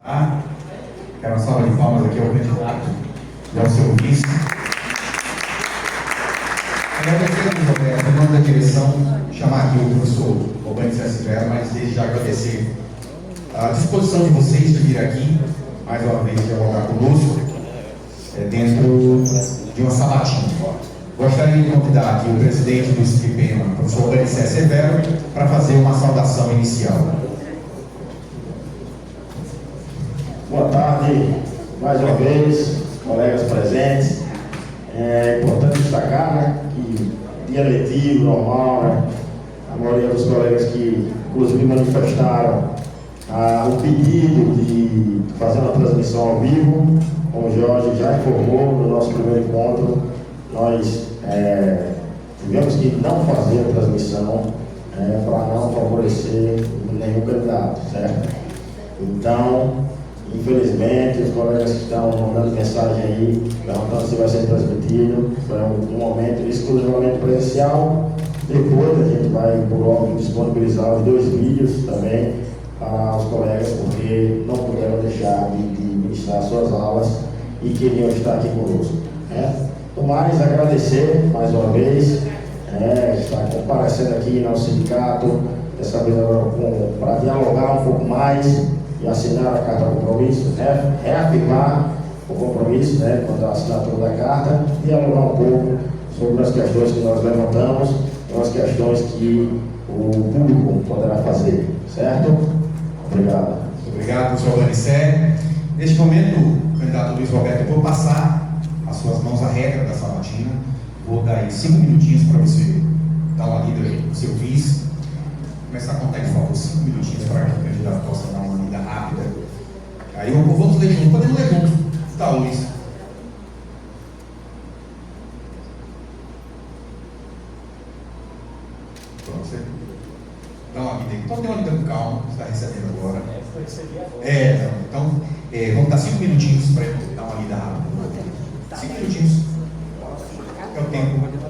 Quero uma salva de palmas aqui ao candidato e ao seu vice. Agradecendo, Roberto, em nome da direção, chamar aqui o professor Albani Severo, mas desde já agradecer a disposição de vocês de vir aqui, mais uma vez, dialogar conosco, dentro de uma sabatina. Gostaria de convidar aqui o presidente do SPPEMA, o professor Albani Severo, para fazer uma saudação inicial. Boa tarde, mais uma vez, colegas presentes. É importante destacar, né, que dia letivo, normal, a maioria dos colegas que, inclusive, manifestaram o pedido de fazer uma transmissão ao vivo, como o Jorge já informou no nosso primeiro encontro, nós tivemos que não fazer a transmissão para não favorecer nenhum candidato, certo? Então, infelizmente, os colegas que estão mandando mensagem aí, perguntando se vai ser transmitido, foi um momento exclusivamente presencial. Depois a gente vai, por óbvio, disponibilizar os 2 vídeos também para os colegas, porque não puderam deixar de ministrar suas aulas e queriam estar aqui conosco. No mais, agradecer mais uma vez, estar comparecendo aqui no sindicato, dessa vez para dialogar um pouco mais e assinar a carta de compromisso, reafirmar o compromisso, quanto à assinatura da carta, dialogar um pouco sobre as questões que nós levantamos e as questões que o público poderá fazer, certo? Obrigado. Obrigado, professor Albani. Neste momento, o candidato Luiz Roberto, eu vou passar às suas mãos a regra da sabatina. Vou dar aí 5 minutinhos para você dar uma lida no seu vice. Começar a contar, por favor, 5 minutinhos para que o candidato possa dar uma lida rápida. Aí vamos ler junto. Podemos ler junto. Tá, Luiz? Pronto, você dá uma lida aí. Então, dê uma lida com calma, você está recebendo agora. Então, vamos dar 5 minutinhos para ele dar uma lida rápida. 5 minutinhos. É o tempo.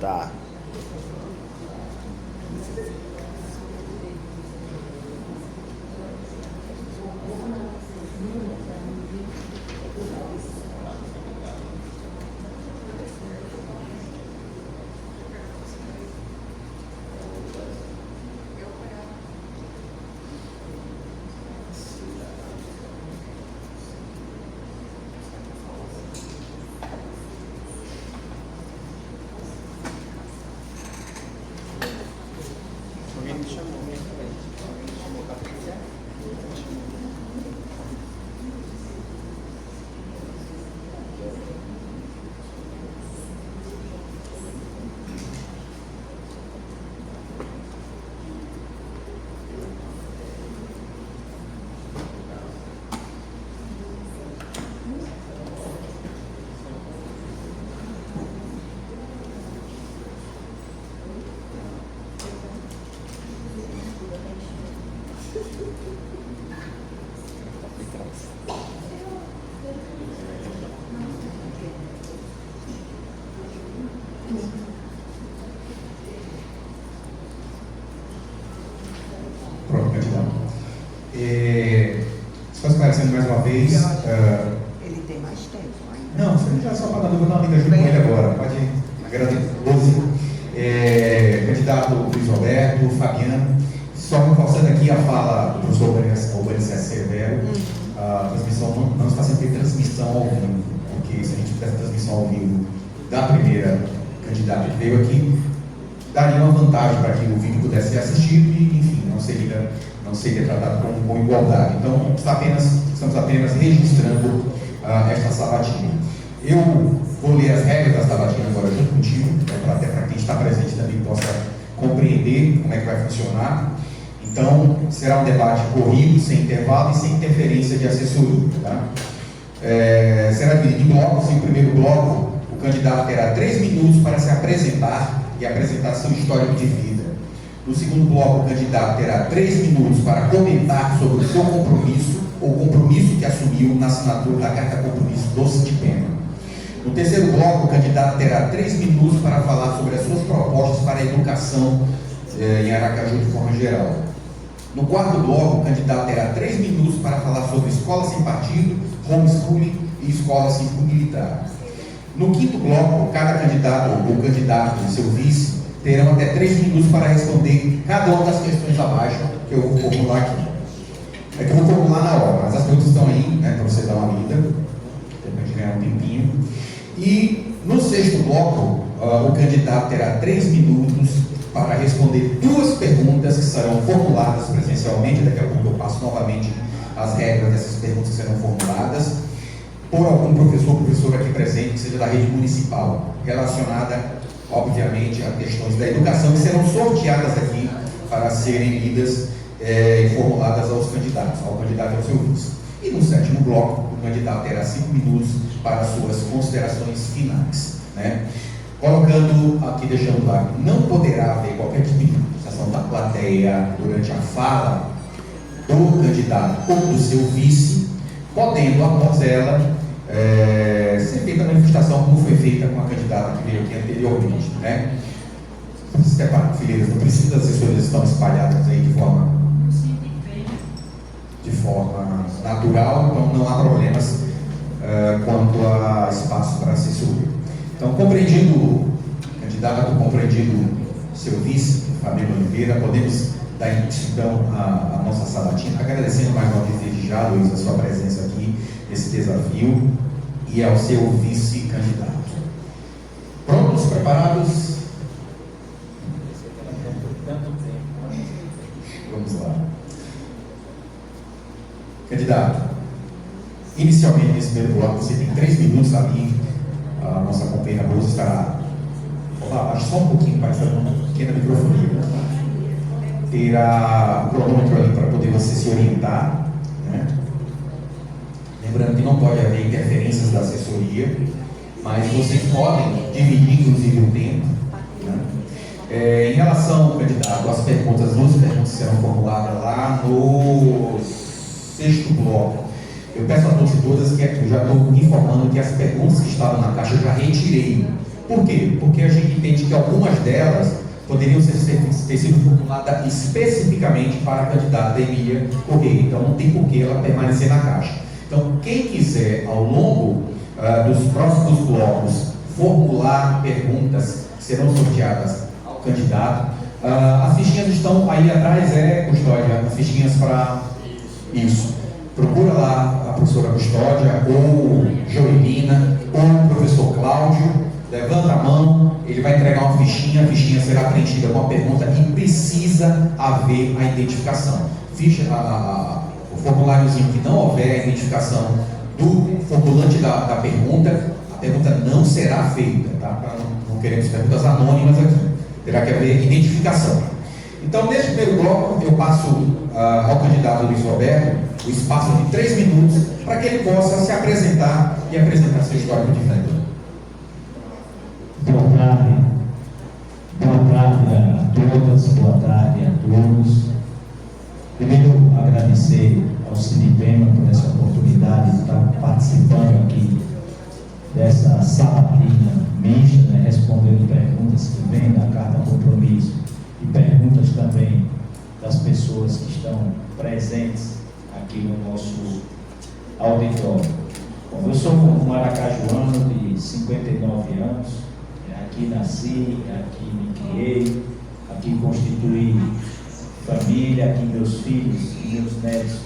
Tá. Pronto, candidato. Só esclarecendo mais uma vez. Ele tem mais tempo ainda. Não, você já só para dar uma lida junto com ele agora. Pode agradecer. Candidato Luiz Roberto, Fabiano. Só reforçando aqui a fala do professor Albani Severo. A transmissão não está sendo feita transmissão ao vivo, porque se a gente fizesse transmissão ao vivo da primeira candidata que veio aqui, daria uma vantagem para que o vídeo pudesse ser assistido e, enfim, não seria tratado com igualdade. Então, estamos apenas registrando esta sabatina. Eu vou ler as regras da sabatina agora junto contigo, até para quem está presente também possa compreender como é que vai funcionar. Então, será um debate corrido, sem intervalo e sem interferência de assessoria. Tá? Será dividido em blocos. Em primeiro bloco, o candidato terá 3 minutos para se apresentar e apresentar seu histórico de vida. No segundo bloco, o candidato terá 3 minutos para comentar sobre o seu compromisso ou compromisso que assumiu na assinatura da carta compromisso doces de pena. No terceiro bloco, o candidato terá 3 minutos para falar sobre as suas propostas para a educação em Aracaju de forma geral. No quarto bloco, o candidato terá 3 minutos para falar sobre escola sem partido, homeschooling e escola sem fundo militar. No quinto bloco, cada candidato, ou candidato e seu vice, terão até 3 minutos para responder cada uma das questões abaixo que eu vou formular aqui. É que eu vou formular na hora, mas as perguntas estão aí, né, para você dar uma lida, depois de ganhar um tempinho. E no sexto bloco, o candidato terá 3 minutos para responder 2 perguntas que serão formuladas presencialmente. Daqui a pouco eu passo novamente as regras dessas perguntas que serão formuladas por algum professor ou professora aqui presente, que seja da rede municipal, relacionada, obviamente, a questões da educação, que serão sorteadas aqui para serem lidas e formuladas aos candidatos, ao candidato e ao seu vice. E no sétimo bloco, o candidato terá 5 minutos para suas considerações finais, né? Colocando aqui, deixando lá, não poderá haver qualquer tipo de manifestação da plateia durante a fala do candidato ou do seu vice, podendo, após ela, ser feita a manifestação como foi feita com a candidata que veio aqui anteriormente, né? Separar fileiras, não precisa, as assessorias estão espalhadas aí de forma natural, então não há problemas quanto a espaço para assessoria. Então, compreendido, candidato, compreendido seu vice, Fabiano Oliveira, podemos dar início então à nossa sabatina, agradecendo mais uma vez desde já, Luiz, a sua presença aqui nesse desafio e ao seu vice-candidato. Prontos, preparados? Vamos lá. Candidato, inicialmente nesse primeiro bloco você tem 3 minutos ali, a nossa companheira Rosa estará, acho só um pouquinho para fazer uma pequena microfonia, terá o cronômetro ali para poder você se orientar, né? Lembrando que não pode haver interferências da assessoria, mas vocês podem dividir inclusive o tempo, né? Em relação, candidato, às perguntas, as 12 perguntas serão formuladas lá no sexto bloco. Eu peço a todos e todas que eu já estou informando que as perguntas que estavam na caixa eu já retirei. Por quê? Porque a gente entende que algumas delas poderiam ter sido formuladas especificamente para a candidata Emília Correia. Então não tem por que ela permanecer na caixa. Então quem quiser, ao longo dos próximos blocos, formular perguntas que serão sorteadas ao candidato, as fichinhas estão aí atrás, Custódia, as fichinhas para isso. Procura lá a professora Custódia, ou Joelina, ou o professor Cláudio, levanta a mão, ele vai entregar uma fichinha, a fichinha será preenchida com a pergunta e precisa haver a identificação. O formuláriozinho que não houver a identificação do formulante da pergunta, a pergunta não será feita, tá? Não queremos perguntas anônimas aqui, terá que haver identificação. Então, neste primeiro bloco, eu passo ao candidato Luiz Roberto o espaço de 3 minutos para que ele possa se apresentar e apresentar seu histórico de vida. Boa tarde a todas, boa tarde a todos. Primeiro, agradecer ao Cinepema por essa oportunidade de estar participando aqui dessa sabatina mista, né, respondendo perguntas que vêm da Carta Compromisso e perguntas também das pessoas que estão presentes aqui no nosso auditório. Bom, eu sou um aracajuano de 59 anos, aqui nasci, aqui me criei, aqui constituí família, aqui meus filhos e meus netos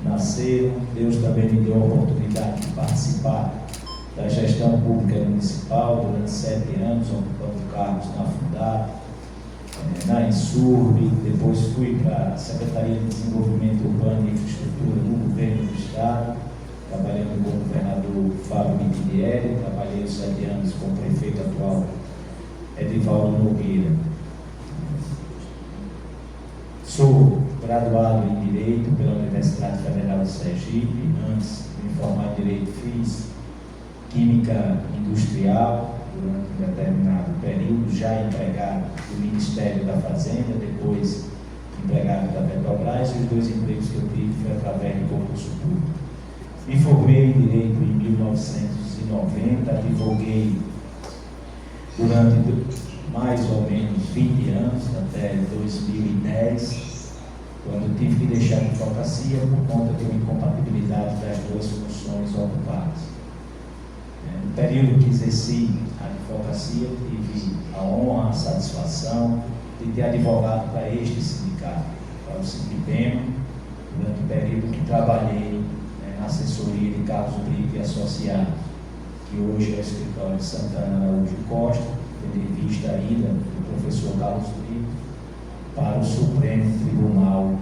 nasceram. Deus também me deu a oportunidade de participar da gestão pública municipal durante 7 anos, ocupando cargos na Fundap, na Insurb, depois fui para a Secretaria de Desenvolvimento Urbano e Infraestrutura do Governo do Estado, trabalhando com o governador Fábio Mitidieri, trabalhei 7 anos com o prefeito atual Edivaldo Nogueira. Sou graduado em Direito pela Universidade Federal de Sergipe. Antes de me formar em Direito, fiz Química Industrial durante um determinado período, já empregado do Ministério da Fazenda, depois empregado da Petrobras, e os 2 empregos que eu tive foi através de concurso público. Me formei em Direito em 1999, 90, advoguei durante mais ou menos 20 anos, até 2010, quando tive que deixar a advocacia por conta de uma incompatibilidade das duas funções ocupadas. No período que exerci a advocacia, tive a honra, a satisfação de ter advogado para este sindicato, para o Sindipema, durante o período que trabalhei na assessoria de Carlos Brito e Associados, que hoje é o escritório de Santana Araújo Costa, tendo em vista a ida do professor Carlos Brito para o Supremo Tribunal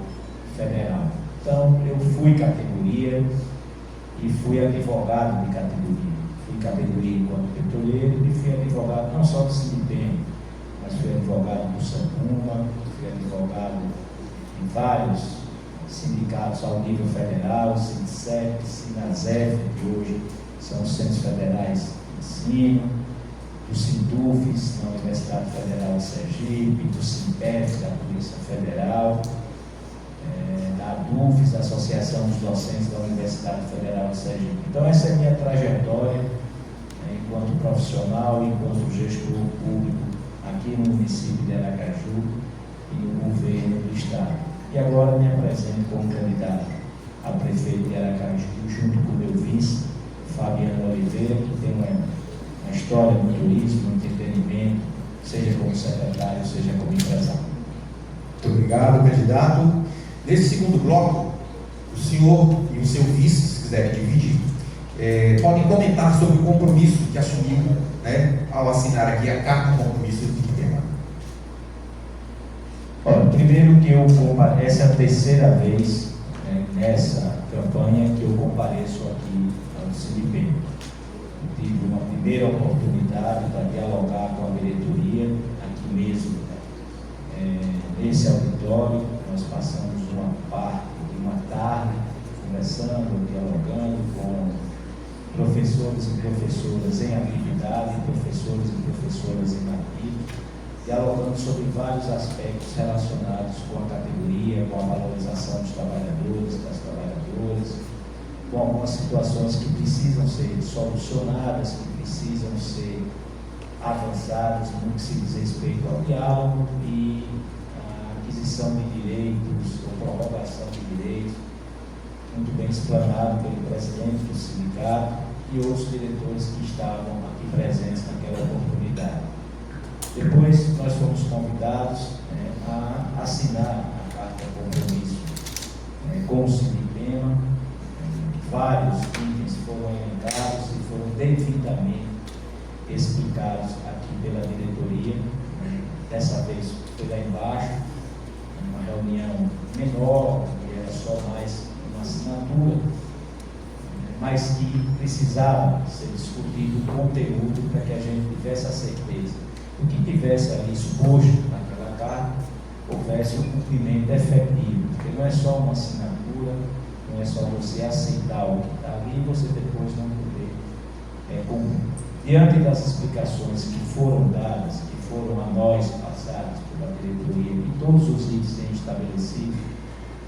Federal. Então, eu fui categoria e fui advogado de categoria. Fui categoria enquanto petroleiro e fui advogado não só do Sindipema, mas fui advogado do Sampuma, fui advogado em vários sindicatos ao nível federal, Sindicep, Sinazef, que hoje são os Centros Federais de Ensino, do Sindufes, na Universidade Federal de Sergipe, do Simpef, da Polícia Federal, da ADUFES, da Associação dos Docentes da Universidade Federal de Sergipe. Então, essa é a minha trajetória enquanto profissional, enquanto gestor público aqui no município de Aracaju e no governo do Estado. E agora me apresento como candidato a prefeito de Aracaju, junto com o meu vice, Fabiano Oliveira, que tem uma história no turismo, no entretenimento, seja como secretário, seja como empresário. Muito obrigado, candidato. Nesse segundo bloco, o senhor e o seu vice, se quiserem dividir, podem comentar sobre o compromisso que assumiu, ao assinar aqui a carta de compromisso do tema. Olha, primeiro que essa é a terceira vez nessa campanha que eu compareço aqui ao Sindipema. Tive uma primeira oportunidade para dialogar com a diretoria, aqui mesmo, nesse auditório. Nós passamos uma parte de uma tarde conversando, dialogando com professores e professoras em atividade, professores e professoras em atividade, dialogando sobre vários aspectos relacionados com a categoria, com a valorização dos trabalhadores, das trabalhadoras, com algumas situações que precisam ser solucionadas, que precisam ser avançadas no que se diz respeito ao diálogo e à aquisição de direitos, ou prorrogação de direitos, muito bem explanado pelo presidente do sindicato e outros diretores que estavam aqui presentes naquela oportunidade. Depois, nós fomos convidados a assinar a carta de compromisso com o Sindipema. Vários itens foram elencados e foram devidamente explicados aqui pela diretoria. Dessa vez foi lá embaixo, uma reunião menor, que era só mais uma assinatura, mas que precisava ser discutido o conteúdo para que a gente tivesse a certeza. O que tivesse ali exposto naquela carta, houvesse um cumprimento efetivo, porque não é só uma assinatura, não é só você aceitar o que está ali e você depois não poder cumprir. Diante das explicações que foram dadas, que foram a nós passadas pela diretoria e todos os itens estabelecidos,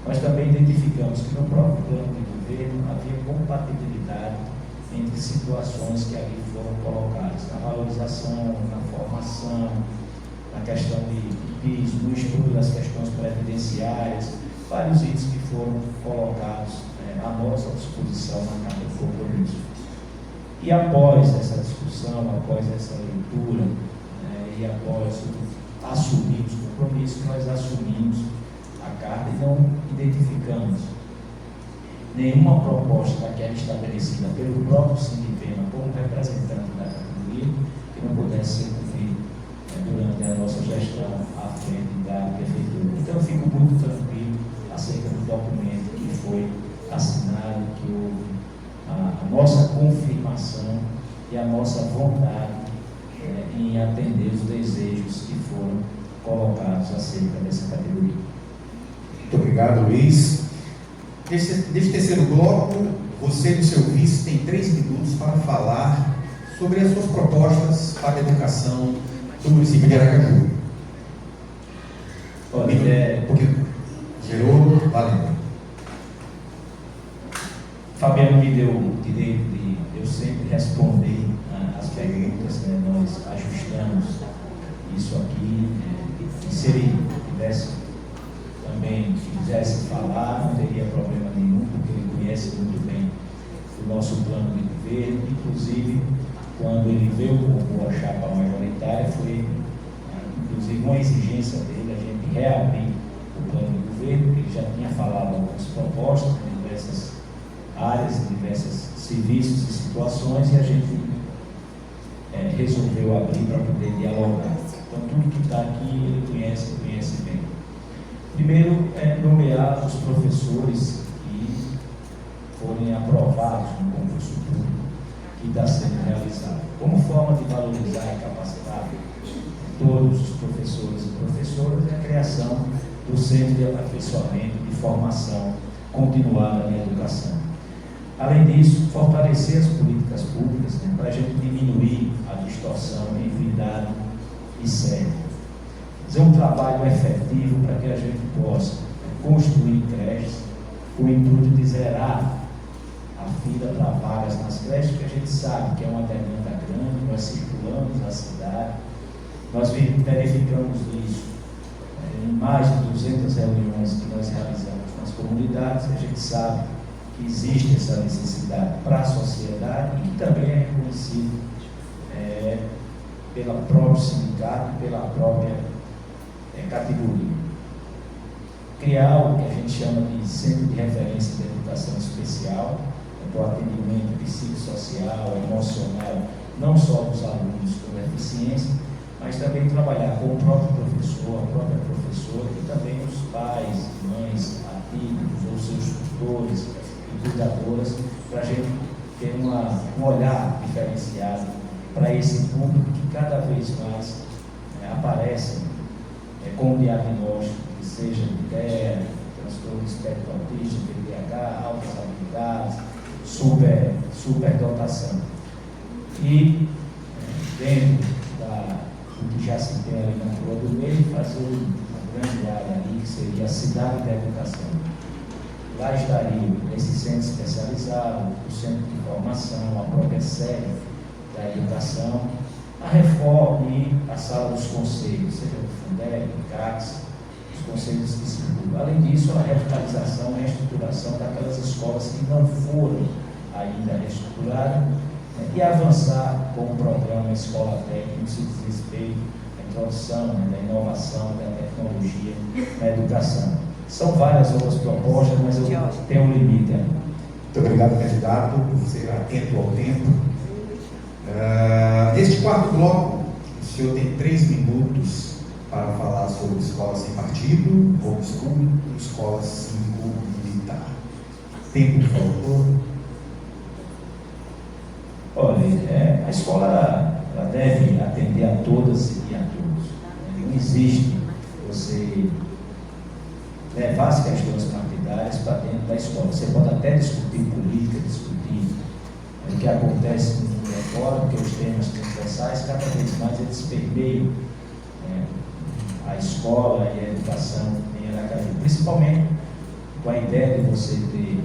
nós também identificamos que no próprio plano de governo havia compatibilidade entre situações que ali foram colocadas, na valorização, na formação, na questão de piso, no estudo das questões previdenciárias, vários itens que foram colocados à nossa disposição na carta de compromisso. E após essa discussão, após essa leitura, e após assumirmos o compromisso, nós assumimos a carta e não identificamos nenhuma proposta daquela estabelecida pelo próprio Sindipema como representante da categoria que não pudesse ser cumprida durante a nossa gestão à frente da prefeitura. Então eu fico muito tranquilo acerca do documento que foi assinado, que houve a nossa confirmação e a nossa vontade em atender os desejos que foram colocados acerca dessa categoria. Muito obrigado, Luiz. Neste terceiro bloco, você e o seu vice têm 3 minutos para falar sobre as suas propostas para a educação do município de Aracaju. Porque gerou, valendo. Fabiano me deu o direito de eu sempre responder perguntas, né, nós ajustamos isso aqui, e se ele tivesse também quisesse falar, não teria problema nenhum, porque ele conhece muito bem o nosso plano de governo. Inclusive, quando ele veio com a chapa majoritária, foi inclusive uma exigência dele a gente reabrir o plano de governo, que ele já tinha falado algumas propostas em diversas áreas, em diversos serviços e situações, e a gente resolveu abrir para poder dialogar. Então, tudo que está aqui ele conhece bem. Primeiro, nomear os professores que forem aprovados no concurso público que está sendo realizado. Como forma de valorizar e capacitar todos os professores e professoras, é a criação do Centro de Aperfeiçoamento e de Formação Continuada na Educação. Além disso, fortalecer as políticas públicas, né, para a gente diminuir a distorção entre dado e sério. Fazer um trabalho efetivo para que a gente possa construir creches com o intuito de zerar a fila para vagas nas creches, porque a gente sabe que é uma demanda grande, nós circulamos na cidade, nós verificamos isso em mais de 200 reuniões que nós realizamos nas comunidades, a gente sabe que existe essa necessidade para a sociedade e que também é reconhecido pelo próprio sindicato, pela própria categoria. Criar o que a gente chama de Centro de Referência de Educação Especial, para o atendimento psicossocial, emocional, não só dos alunos com deficiência, mas também trabalhar com o próprio professor, a própria professora e também os pais, mães, atípicos ou seus tutores e cuidadoras, para a gente ter um olhar diferenciado para esse público que cada vez mais aparece com diagnóstico, que seja de TEA, transtorno espectro autista, TDAH, altas habilidades, superdotação. E dentro do que já se tem ali na Rua do Meio, fazer uma grande área ali, que seria a cidade da educação. Lá estaria esse centro especializado, o centro de formação, a própria sede da educação, a reforma e a sala dos conselhos, seja do Fundeb, do CACS, os conselhos que circulam. Além disso, a revitalização e a reestruturação daquelas escolas que não foram ainda reestruturadas, e avançar com o programa Escola Técnica no que diz respeito à introdução, da inovação, da tecnologia na educação. São várias outras propostas, mas eu tenho um limite. Muito obrigado, candidato, por ser atento ao tempo. Neste quarto bloco, o senhor tem 3 minutos para falar sobre escola sem partido, homeschooling e escola cívico-militar. Tempo, por favor. Olha, a escola ela deve atender a todas e a todos. Não existe você levar as questões partidárias para dentro da escola. Você pode até discutir política, discutir o que acontece no mundo fora, porque os temas transversais, cada vez mais eles permeiam a escola e a educação em Aracaju, principalmente com a ideia de você ter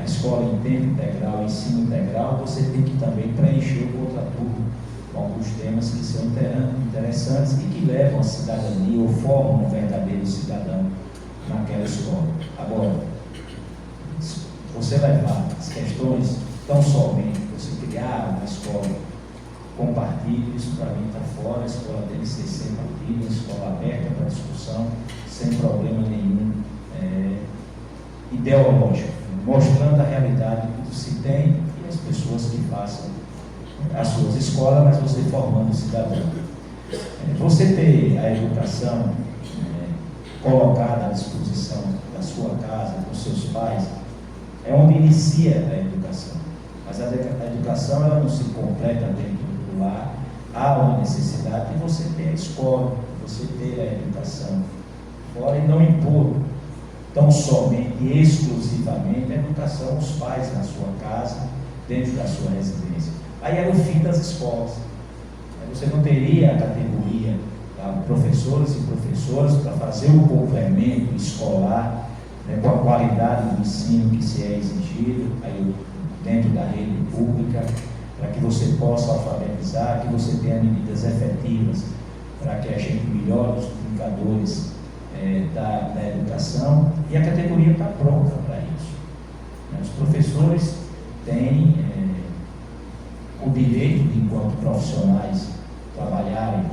a escola em tempo integral, ensino integral, você tem que também preencher o contraturno com alguns temas que são interessantes e que levam a cidadania ou formam um verdadeiro cidadão naquela escola. Agora, você levar as questões tão somente, você criar uma escola com partido, isso para mim está fora. A escola deve ser sem partido, uma escola aberta para discussão, sem problema nenhum ideológico, mostrando a realidade que se tem e as pessoas que façam as suas escolas, mas você formando cidadão. Você ter a educação colocada à disposição da sua casa, dos seus pais, é onde inicia a educação. Mas a educação ela não se completa dentro do lar. Há uma necessidade de você ter a escola, de você ter a educação fora e não impor tão somente e exclusivamente a educação aos pais na sua casa, dentro da sua residência. Aí era o fim das escolas. Aí você não teria a categoria professores e professoras para fazer o complemento escolar, com a qualidade do ensino que se é exigido aí, dentro da rede pública, para que você possa alfabetizar, que você tenha medidas efetivas para que a gente melhore os indicadores da educação, e a categoria está pronta para isso. Os professores têm o direito de, enquanto profissionais, trabalharem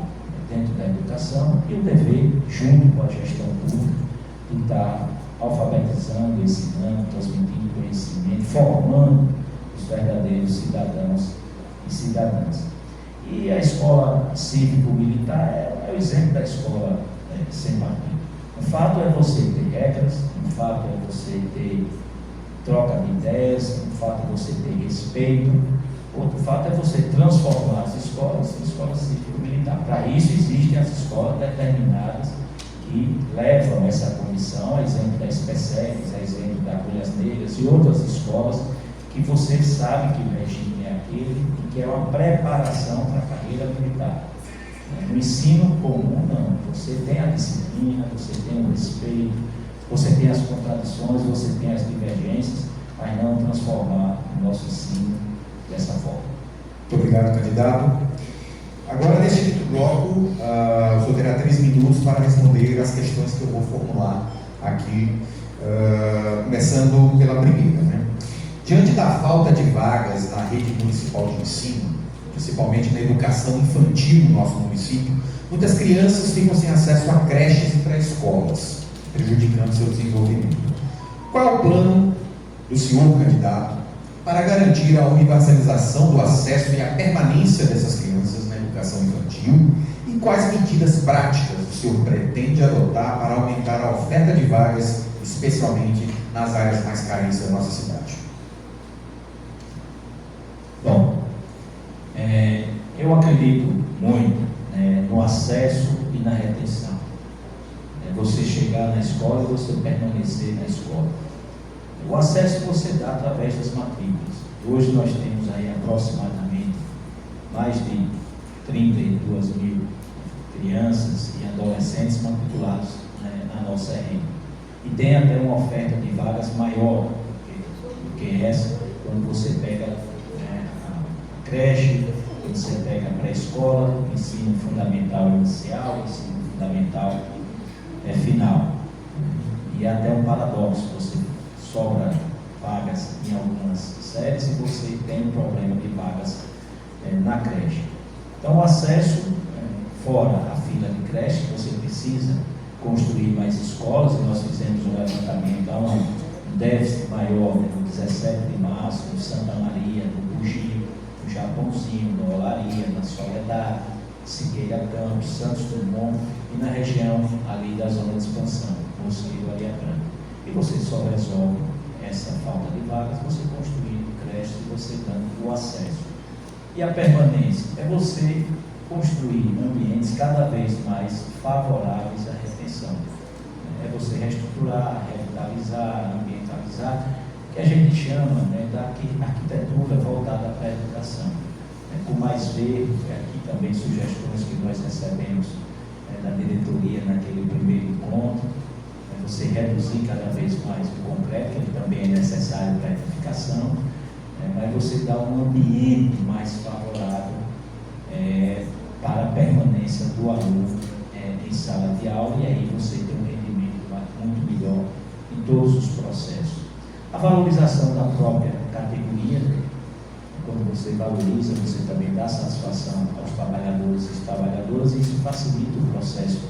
dentro da educação, e o dever, junto com a gestão pública, de estar alfabetizando, ensinando, transmitindo conhecimento, formando os verdadeiros cidadãos e cidadãs. E a escola cívico-militar é o exemplo da escola sem partido. O fato é você ter regras, o fato é você ter troca de ideias, o fato é você ter respeito, outro fato é você transformar as escolas em escolas cívico-militar. Para isso existem as escolas determinadas que levam essa comissão, a exemplo da SPSEGs, a exemplo da Agulhas Negras e outras escolas que você sabe que o regime é aquele e que é uma preparação para a carreira militar. No ensino comum, não. Você tem a disciplina, você tem o respeito, você tem as contradições, você tem as divergências, mas não transformar o nosso ensino dessa forma. Muito obrigado, candidato. Agora, neste quinto bloco, o senhor terá 3 minutos para responder as questões que eu vou formular aqui, começando pela primeira, né? Diante da falta de vagas na rede municipal de ensino, principalmente na educação infantil no nosso município, muitas crianças ficam sem acesso a creches e pré-escolas, prejudicando seu desenvolvimento. Qual é o plano do senhor candidato para garantir a universalização do acesso e a permanência dessas crianças na educação infantil, e quais medidas práticas o senhor pretende adotar para aumentar a oferta de vagas, especialmente nas áreas mais carentes da nossa cidade? Bom, eu acredito muito no acesso e na retenção. Você chegar na escola e você permanecer na escola. O acesso você dá através das matrículas. Hoje nós temos aí aproximadamente mais de 32 mil crianças e adolescentes matriculados na nossa rede. E tem até uma oferta de vagas maior do que essa, quando você pega a creche, quando você pega a pré-escola, ensino fundamental inicial, ensino fundamental final. E até um paradoxo, você sobra vagas em algumas séries e você tem um problema de vagas na creche. Então, o acesso, fora a fila de creche, você precisa construir mais escolas, e nós fizemos um levantamento há um déficit maior no 17 de março, no Santa Maria, no Bugio, no Japãozinho, na Olaria, na Soledade, Siqueira Campos, Santos Dumont e na região ali da zona de expansão, Mosqueiro, Areia Branca. E você só resolve essa falta de vagas você construindo creches e você dando o acesso. E a permanência é você construir ambientes cada vez mais favoráveis à retenção. É você reestruturar, revitalizar, ambientalizar, que a gente chama da arquitetura voltada para a educação. Com mais verde, aqui também sugestões que nós recebemos da diretoria naquele primeiro encontro, você reduzir cada vez mais o concreto, que ele também é necessário para a edificação, mas você dá um ambiente mais favorável para a permanência do aluno em sala de aula, e aí você tem um rendimento muito melhor em todos os processos. A valorização da própria categoria, quando você valoriza, você também dá satisfação aos trabalhadores e trabalhadoras, e isso facilita o processo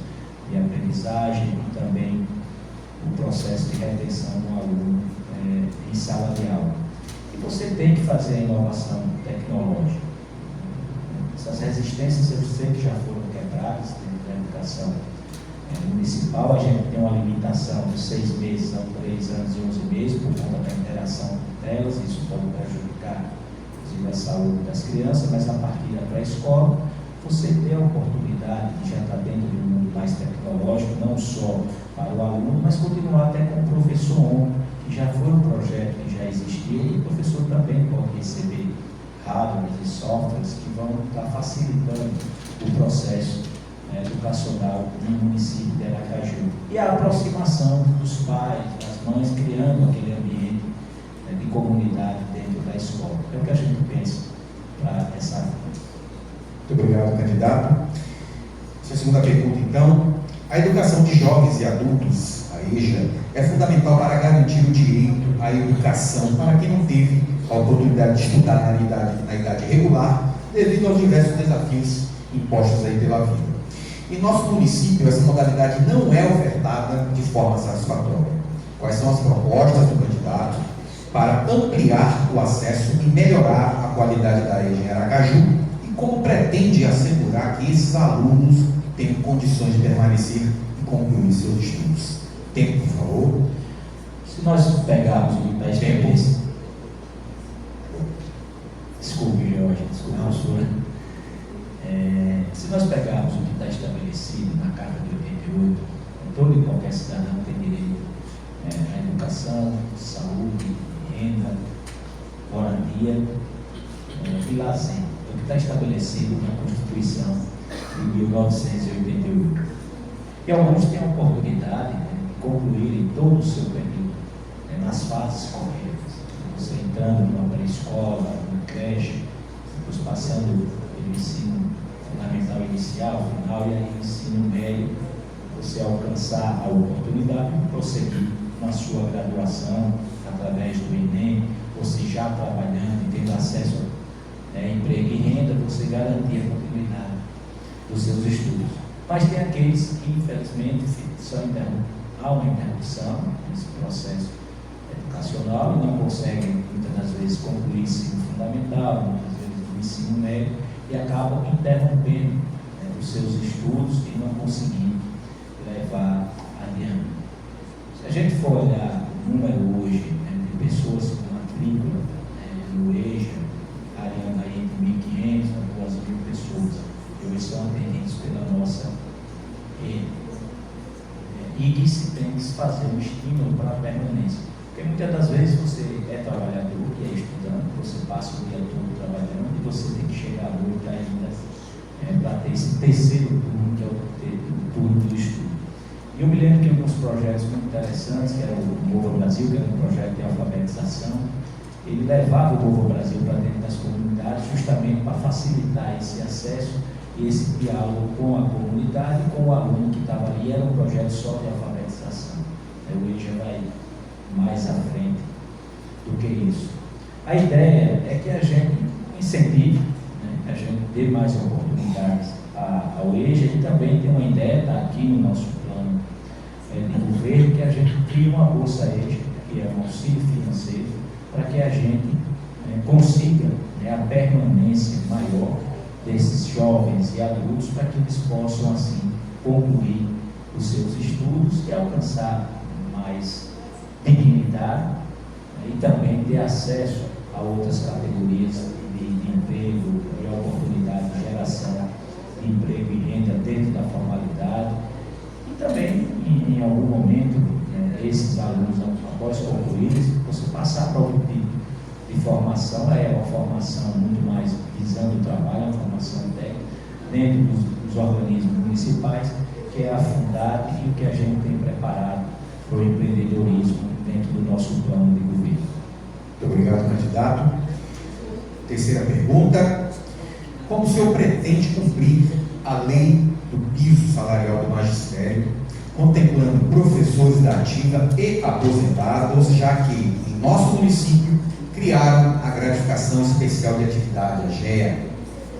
de aprendizagem e também o processo de retenção do aluno em sala de aula. E você tem que fazer a inovação tecnológica. Essas resistências eu sei que já foram quebradas dentro da educação municipal. A gente tem uma limitação de 6 meses a 3 anos e 11 meses por conta da interação com telas, isso pode prejudicar a saúde das crianças, mas a partir da pré-escola você tem a oportunidade de já estar dentro de um mundo mais tecnológico, não só para o aluno, mas continuar até com o professor ON, que já foi um projeto que já existia, e o professor também pode receber hardwares e softwares que vão estar facilitando o processo educacional no município de Aracaju. E a aproximação dos pais, das mães, criando aquele ambiente de comunidade dentro da escola. É o que a gente pensa. para essa área. Muito obrigado, candidato. Sua segunda pergunta, então. A educação de jovens e adultos, a EJA, é fundamental para garantir o direito à educação para quem não teve a oportunidade de estudar na idade regular, devido aos diversos desafios impostos aí pela vida. Em nosso município, essa modalidade não é ofertada de forma satisfatória. Quais são as propostas do candidato para ampliar o acesso e melhorar a qualidade da EJA em Aracaju? E como pretende assegurar que esses alunos tenham condições de permanecer e concluir seus estudos? Tempo, por favor. Se nós pegarmos o que está estabelecido, desculpe, Jorge, desculpe, professora. Se nós pegarmos o que está estabelecido na Carta de 88, todo e qualquer cidadão tem direito à educação, saúde, renda, moradia e lazer. O que está estabelecido na Constituição de 1988. E alguns têm a oportunidade de concluírem todo o seu período nas fases corretas. Você entrando numa pré-escola, numa creche, depois passando pelo ensino fundamental inicial, final, e aí ensino médio, você alcançar a oportunidade de prosseguir na sua graduação através do Enem, você já trabalhando e tendo acesso a emprego e renda, você garantir a continuidade dos seus estudos. Mas tem aqueles que, infelizmente, há uma interrupção nesse processo educacional e não conseguem, muitas das vezes, concluir o ensino fundamental, muitas vezes o ensino médio, e acabam interrompendo os seus estudos e não conseguindo levar adiante. Se a gente for olhar o número hoje de pessoas com matrícula no EJA, variando aí de 1.500 a 2.000 pessoas, que hoje são atendidos pela nossa rede. E que se tem que fazer um estímulo para a permanência. Porque muitas das vezes você é trabalhador e é estudante, você passa o dia todo trabalhando e você tem que chegar à noite ainda para ter esse terceiro turno, que é o turno do estudo. E eu me lembro que alguns projetos muito interessantes, que era o Novo Brasil, que era um projeto de alfabetização, ele levava o Novo Brasil para dentro das comunidades justamente para facilitar esse acesso e esse diálogo com a comunidade, com o aluno que estava ali. Era um projeto só de alfabetização. O EJA vai mais à frente do que isso. A ideia é que a gente incentive, a gente dê mais oportunidades ao EJA, e também tem uma ideia, está aqui no nosso plano de governo, que a gente crie uma bolsa EJA, que é um auxílio financeiro, para que a gente consiga a permanência maior desses jovens e adultos, para que eles possam assim concluir os seus estudos e alcançar mais dignidade e também ter acesso a outras categorias de emprego e oportunidade de geração de emprego e renda dentro da formalidade. E também, em algum momento, esses alunos, após concluírem, você passar para outro tipo de formação, uma formação muito mais visando o trabalho, uma formação técnica, dentro dos organismos municipais, que é a Fundap e o que a gente tem preparado para o empreendedorismo dentro do nosso plano de governo. Muito obrigado, candidato. Terceira pergunta. Como o senhor pretende cumprir a lei do piso salarial do magistério, contemplando professores da ativa e aposentados, já que em nosso município criaram a gratificação especial de atividade, a GEA,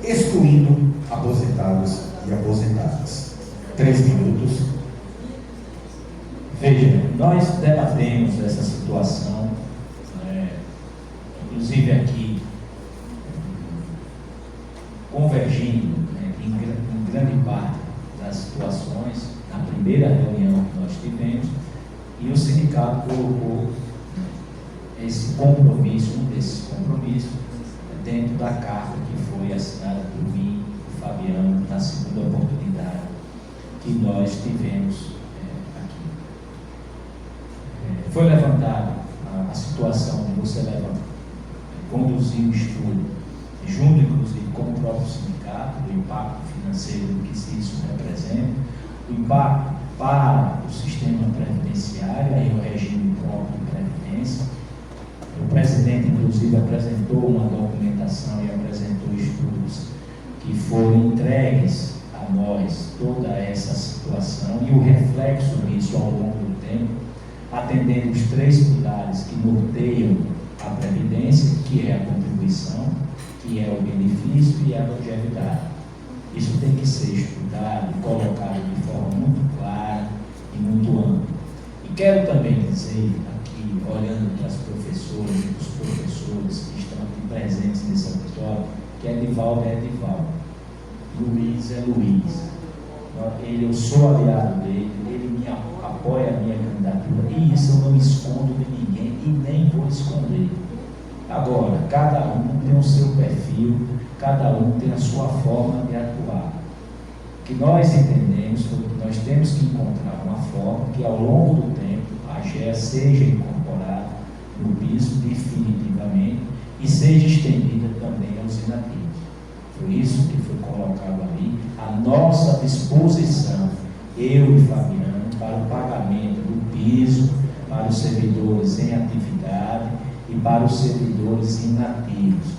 excluindo aposentados e aposentadas? 3 minutos. Veja, nós debatemos essa situação, inclusive aqui, convergindo em grande parte das situações, na primeira reunião que nós tivemos, e o sindicato colocou esse compromisso, um desses compromissos, dentro da carta que foi assinada por mim e Fabiano, na segunda oportunidade que nós tivemos aqui. Foi levantada a situação de você conduzir o estudo, junto inclusive com o próprio sindicato, do impacto financeiro do que isso representa, o impacto para o sistema previdenciário, aí o regime próprio de previdência, O presidente, inclusive, apresentou uma documentação e apresentou estudos que foram entregues a nós, toda essa situação e o reflexo disso ao longo do tempo, atendendo os 3 pilares que norteiam a Previdência, que é a contribuição, que é o benefício e a longevidade. Isso tem que ser estudado e colocado de forma muito clara e muito ampla. E quero também dizer aqui, olhando para as professoras e os professores que estão aqui presentes nesse auditório, que Edivaldo é Edivaldo, Luiz é Luiz. Eu sou aliado dele, ele me apoia a minha candidatura, e isso eu não escondo de ninguém e nem vou esconder. Agora, cada um tem o seu perfil, cada um tem a sua forma de atuar. O que nós entendemos foi que nós temos que encontrar uma forma que, ao longo do tempo, a GEA seja incorporada no piso definitivamente e seja estendida também aos inativos. Por isso que foi colocado ali a nossa disposição, eu e Fabiano, para o pagamento do piso para os servidores em atividade e para os servidores inativos.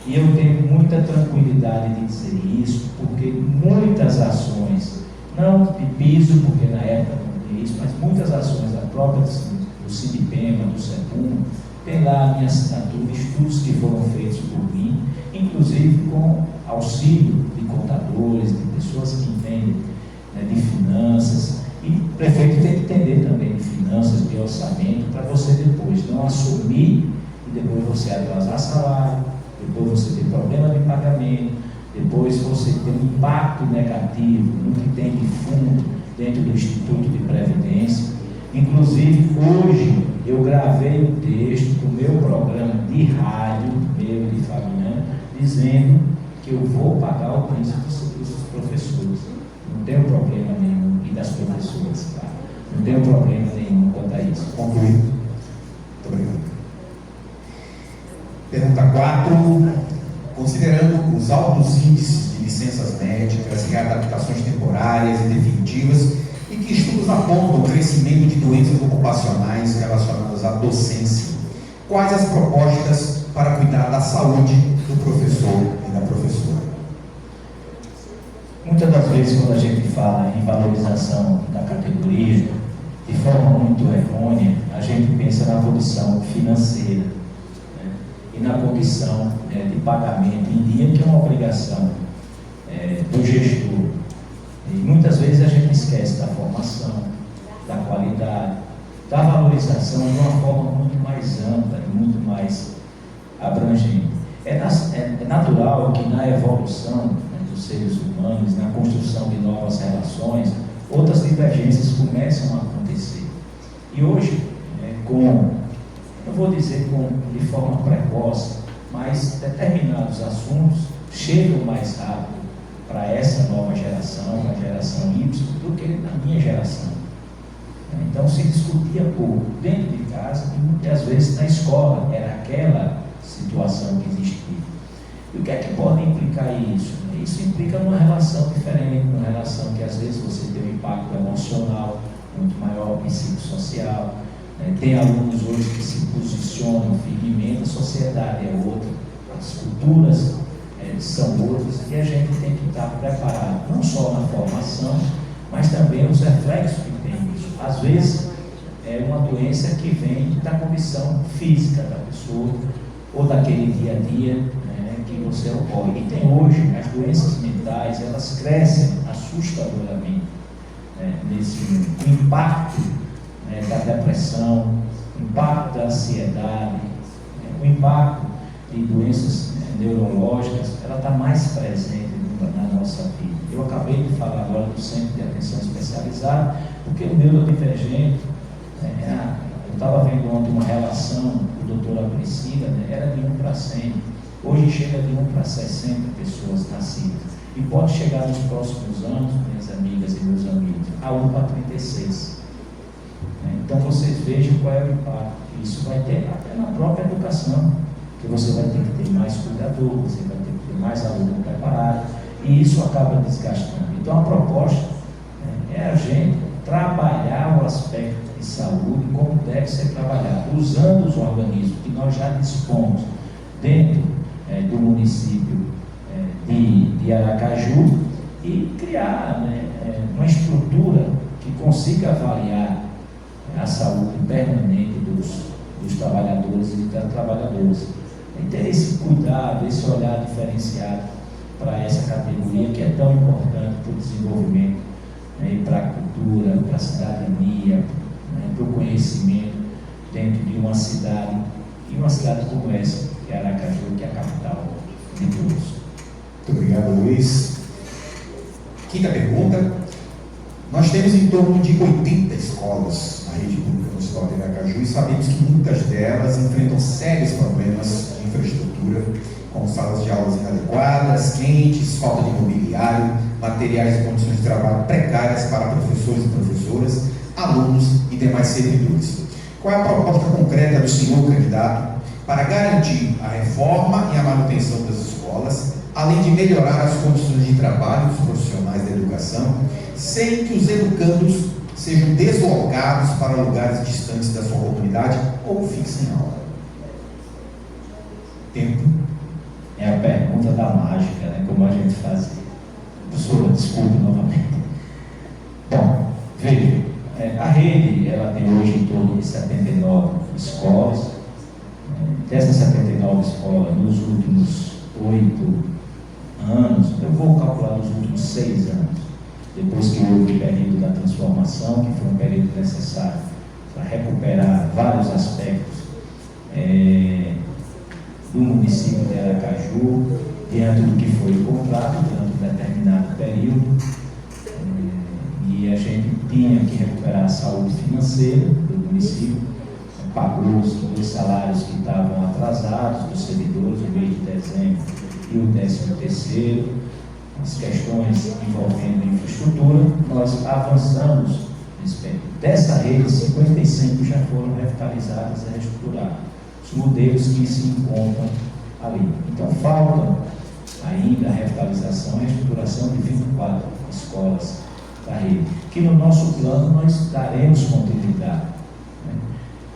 E eu tenho muita tranquilidade de dizer isso, porque muitas ações, não de piso, porque na época não tinha isso, mas muitas ações da própria do Sindipema, do SEPUM, tem lá a minha assinatura, estudos que foram feitos por mim, inclusive com auxílio de contadores, de pessoas que entendem, né, de finanças, e o prefeito tem que entender também de finanças, de orçamento, para você depois não assumir e depois você atrasar salário, depois você ter problema de pagamento, depois você ter um impacto negativo no que tem de fundo dentro do Instituto de Previdência. Inclusive, hoje eu gravei um texto do meu programa de rádio, meu e de Fabiano, dizendo que eu vou pagar o preço dos professores. Não tenho problema nenhum, e das professoras, tá? Não tenho problema nenhum quanto a isso. Concluí. Muito obrigado. Pergunta 4. Considerando os altos índices de licenças médicas, readaptações temporárias e definitivas, e que estudos apontam o crescimento de doenças ocupacionais relacionadas à docência, quais as propostas para cuidar da saúde do professor e da professora? Muitas das vezes, quando a gente fala em valorização da categoria, de forma muito errônea, a gente pensa na condição financeira, né? E na condição de pagamento em dia, que é uma obrigação do gestor. E muitas vezes a gente esquece da formação, da qualidade, da valorização de uma forma muito mais ampla e muito mais abrangente. É natural que na evolução, né, dos seres humanos, na construção de novas relações, outras divergências começam a acontecer. E hoje, não vou dizer de forma precoce, mas determinados assuntos chegam mais rápido para essa nova geração, a geração Y, do que na minha geração. Então se discutia pouco dentro de casa e muitas vezes na escola, era aquela situação que existia. E o que é que pode implicar isso? Isso implica numa relação diferente, numa relação que às vezes você tem um impacto emocional muito maior, psicossocial. Tem alunos hoje que se posicionam firmemente, a sociedade é outra, as culturas são outras, e a gente tem que estar preparado, não só na formação, mas também os reflexos que tem isso. Às vezes, é uma doença que vem da condição física da pessoa, ou daquele dia a dia, né, que você ocorre. E tem hoje, as doenças mentais, elas crescem assustadoramente, né, nesse mundo. O impacto, né, da depressão, o impacto da ansiedade, né, o impacto de doenças neurológicas, ela está mais presente na nossa vida. Eu acabei de falar agora do Centro de Atenção Especializada, porque o neurodivergente, eu estava vendo ontem uma relação com a doutora Priscila, era de 1 para 100, hoje chega de 1 para 60 pessoas nascidas, e pode chegar nos próximos anos, minhas amigas e meus amigos, a 1 para 36. Então vocês vejam qual é o impacto que isso vai ter até na própria educação, que você vai ter que ter mais cuidador, você vai ter que ter mais aluno preparado, e isso acaba desgastando. Então a proposta é a gente trabalhar o aspecto de saúde, como deve ser trabalhado, usando os organismos que nós já dispomos dentro do município de Aracaju e criar uma estrutura que consiga avaliar a saúde permanente dos trabalhadores e das trabalhadoras. E ter esse cuidado, esse olhar diferenciado para essa categoria que é tão importante para o desenvolvimento, para a cultura, para a cidadania, para o conhecimento dentro de uma cidade, e uma cidade como essa, que é Aracaju, que é a capital de todos. Muito obrigado, Luiz. Quinta pergunta. Nós temos em torno de 80 escolas na rede pública municipal de Aracaju e sabemos que muitas delas enfrentam sérios problemas de infraestrutura, com salas de aulas inadequadas, quentes, falta de mobiliário, materiais e condições de trabalho precárias para professores e professoras, alunos e demais servidores. Qual é a proposta concreta do senhor candidato para garantir a reforma e a manutenção das escolas, além de melhorar as condições de trabalho dos profissionais da educação, sem que os educandos sejam deslocados para lugares distantes da sua comunidade ou fixem aula? Tempo. É a pergunta da mágica, como a gente fazia. Professora, desculpe novamente. Bom, veja, a rede ela tem hoje em torno de 79 escolas. Dessas 79 escolas, nos últimos 8 anos, eu vou calcular nos últimos 6 anos, depois que houve o período da transformação, que foi um período necessário para recuperar vários aspectos do município de Aracaju, diante do que foi o contrato, durante um determinado período, e a gente tinha que recuperar a saúde financeira do município, pagou os 2 salários que estavam atrasados dos servidores, o mês de dezembro e o 13º, as questões envolvendo infraestrutura, nós avançamos nesse período. Dessa rede, 55 já foram revitalizadas e reestruturadas, os modelos que se encontram ali. Então, falta ainda a revitalização e a estruturação de 24 escolas da rede, que no nosso plano nós daremos continuidade.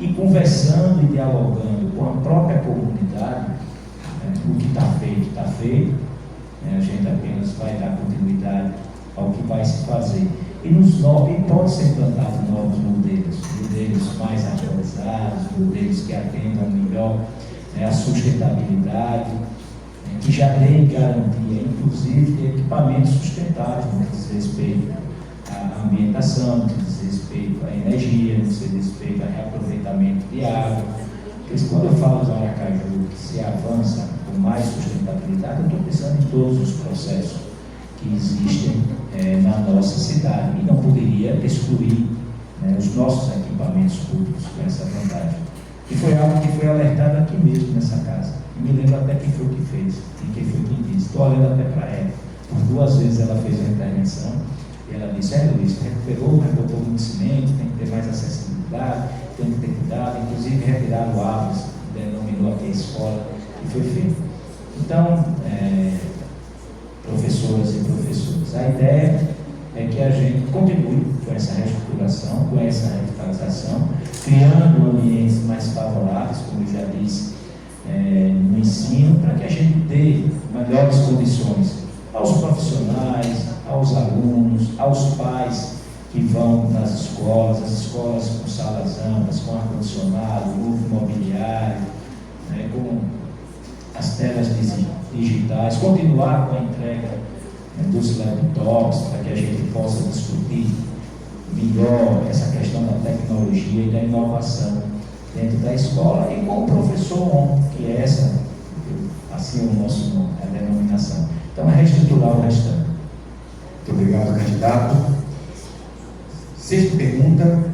E conversando e dialogando com a própria comunidade, o que está feito, a gente apenas vai dar continuidade ao que vai se fazer. E pode ser implantado novos modelos mais atualizados, modelos que atendam melhor a sustentabilidade, que já deem garantia, inclusive, de equipamentos sustentáveis, no que diz respeito à ambientação, no que diz respeito à energia, no que diz respeito ao reaproveitamento de água. Porque quando eu falo do Aracaju, que se avança com mais sustentabilidade, eu estou pensando em todos os processos que existem na nossa cidade, e não poderia excluir os nossos equipamentos públicos com essa vantagem. E foi algo que foi alertado aqui mesmo nessa casa. E me lembro até quem foi que fez e quem foi que disse. Estou olhando até para ela. Por 2 vezes ela fez a intervenção e ela disse: Luiz, rebotou muito cimento, tem que ter mais acessibilidade, tem que ter cuidado, inclusive retiraram árvores, denominou aqui a escola, e foi feito. Então, professoras e professores, a ideia é que a gente continue com essa reestruturação, com essa revitalização, criando ambientes mais favoráveis, como eu já disse, no ensino, para que a gente dê melhores condições aos profissionais, aos alunos, aos pais que vão nas escolas, as escolas com salas amplas, com ar-condicionado, novo mobiliário, com as telas digitais, continuar com a entrega dos laptops, para que a gente possa discutir melhor essa questão da tecnologia e da inovação dentro da escola, e com o professor ON, que é essa, assim é o nosso nome, a denominação. Então, é reestruturar o restante. Muito obrigado, candidato. 6ª pergunta.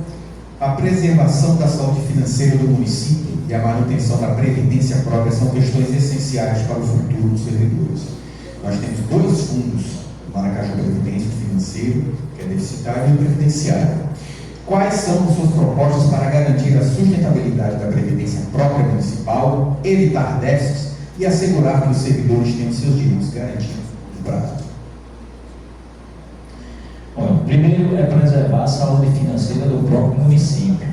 A preservação da saúde financeira do município e a manutenção da previdência própria são questões essenciais para o futuro dos servidores. Nós temos 2 fundos do Aracaju Previdência Financeiro, que é deficitário, e o previdenciário. Quais são as suas propostas para garantir a sustentabilidade da previdência própria municipal, evitar déficits e assegurar que os servidores tenham seus direitos garantidos no prazo? Bom, Primeiro é preservar a saúde financeira do próprio município.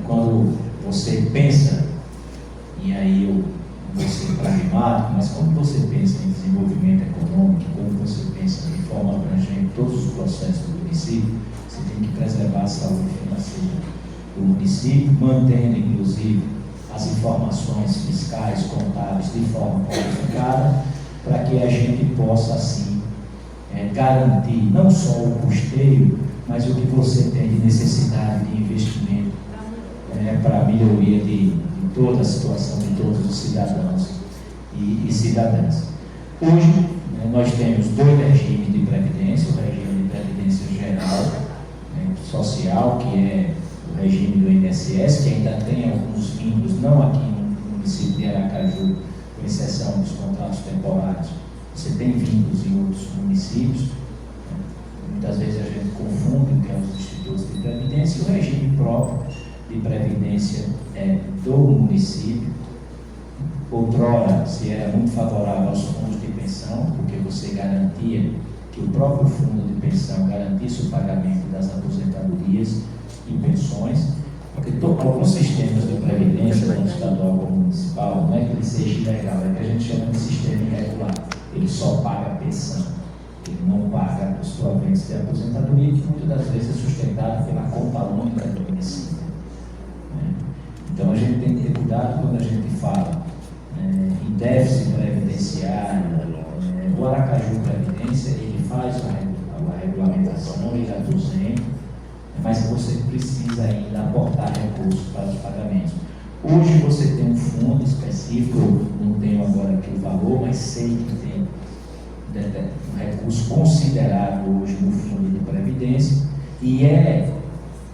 Quando você pensa, e aí eu vou ser pragmático, mas quando você pensa em desenvolvimento econômico, quando você pensa de forma abrangente todos os processos do município, você tem que preservar a saúde financeira do município, mantendo inclusive as informações fiscais, contábeis de forma qualificada, para que a gente possa assim garantir não só o custeio, mas o que você tem de necessidade de investimento para a melhoria de toda a situação de todos os cidadãos e cidadãs. Hoje, nós temos dois regimes de previdência: o regime de previdência geral, social, que é o regime do INSS, que ainda tem alguns vínculos, não aqui no município de Aracaju, com exceção dos contratos temporários. Você tem vínculos em outros municípios. Muitas vezes a gente confunde o que é os institutos de previdência e o regime próprio de previdência do município. Outrora se era muito favorável aos fundos de pensão, porque você garantia que o próprio fundo de pensão garantisse o pagamento das aposentadorias e pensões, porque alguns sistemas de previdência, tanto estadual como municipal, não é que ele seja ilegal, é que a gente chama de sistema irregular. Ele só paga a pensão, ele não paga os proventos de aposentadoria, que muitas das vezes é sustentado pela conta única do município. Então a gente tem que ter cuidado quando a gente fala em déficit previdenciário. O Aracaju Previdência, ele faz a regulamentação, ele é 200, mas você precisa ainda aportar recursos para os pagamentos. Hoje você tem um fundo específico, não tenho agora aqui o valor, mas sei que tem um recurso considerável hoje no fundo de previdência, e é